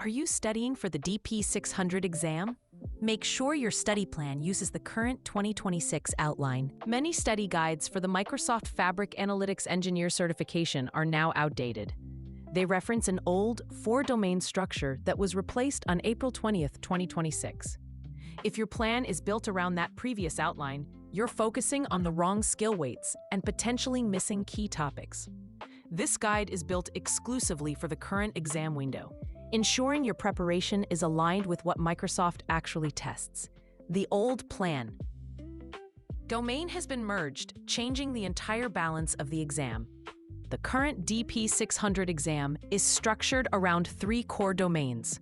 Are you studying for the DP-600 exam? Make sure your study plan uses the current 2026 outline. Many study guides for the Microsoft Fabric Analytics Engineer certification are now outdated. They reference an old 4-domain structure that was replaced on April 20th, 2026. If your plan is built around that previous outline, you're focusing on the wrong skill weights and potentially missing key topics. This guide is built exclusively for the current exam window, ensuring your preparation is aligned with what Microsoft actually tests. The old plan. Domain has been merged, changing the entire balance of the exam. The current DP-600 exam is structured around 3 core domains.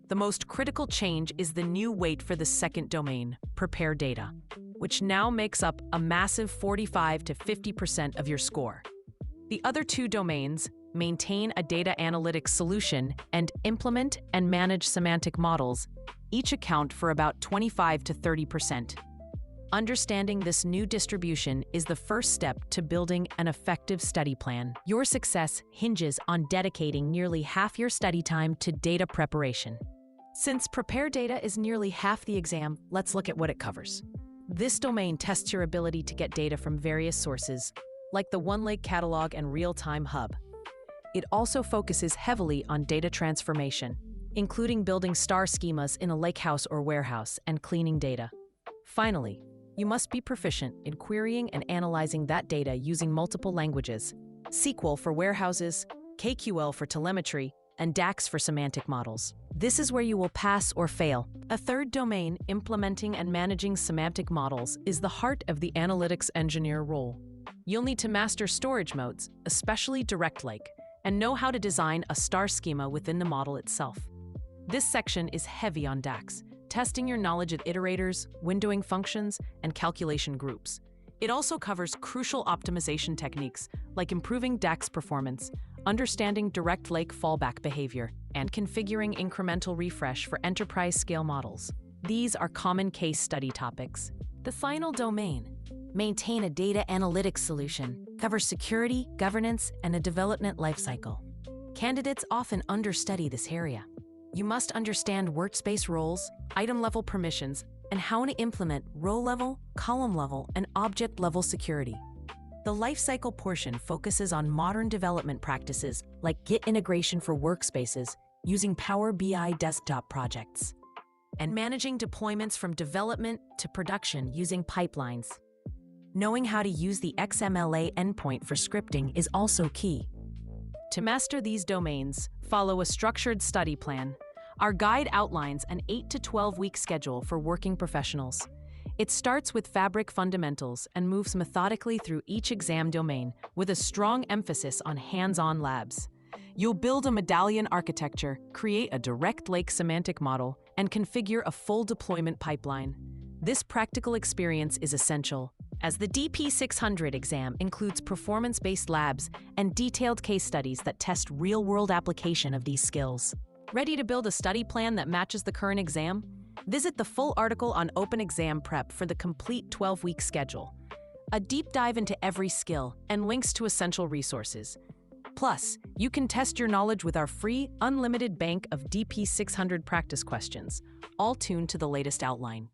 The most critical change is the new weight for the second domain, prepare data, which now makes up a massive 45 to 50% of your score. The other 2 domains, maintain a data analytics solution, and implement and manage semantic models, each account for about 25 to 30%. Understanding this new distribution is the first step to building an effective study plan. Your success hinges on dedicating nearly half your study time to data preparation. Since prepare data is nearly half the exam, let's look at what it covers. This domain tests your ability to get data from various sources, like the OneLake catalog and real-time hub. It also focuses heavily on data transformation, including building star schemas in a lakehouse or warehouse and cleaning data. Finally, you must be proficient in querying and analyzing that data using multiple languages: SQL for warehouses, KQL for telemetry, and DAX for semantic models. This is where you will pass or fail. A third domain, implementing and managing semantic models, is the heart of the analytics engineer role. You'll need to master storage modes, especially Direct Lake, and know how to design a star schema within the model itself. This section is heavy on DAX, testing your knowledge of iterators, windowing functions, and calculation groups. It also covers crucial optimization techniques like improving DAX performance, understanding Direct Lake fallback behavior, and configuring incremental refresh for enterprise-scale models. These are common case study topics. The final domain, maintain a data analytics solution, covers security, governance, and a development lifecycle. Candidates often understudy this area. You must understand workspace roles, item-level permissions, and how to implement row-level, column-level, and object-level security. The lifecycle portion focuses on modern development practices like Git integration for workspaces using Power BI desktop projects, and managing deployments from development to production using pipelines. Knowing how to use the XMLA endpoint for scripting is also key. To master these domains, follow a structured study plan. Our guide outlines an 8 to 12-week schedule for working professionals. It starts with Fabric fundamentals and moves methodically through each exam domain with a strong emphasis on hands-on labs. You'll build a medallion architecture, create a Direct Lake semantic model, and configure a full deployment pipeline. This practical experience is essential, as the DP-600 exam includes performance-based labs and detailed case studies that test real-world application of these skills. Ready to build a study plan that matches the current exam? Visit the full article on Open Exam Prep for the complete 12-week schedule, a deep dive into every skill, and links to essential resources. Plus, you can test your knowledge with our free, unlimited bank of DP-600 practice questions, all tuned to the latest outline.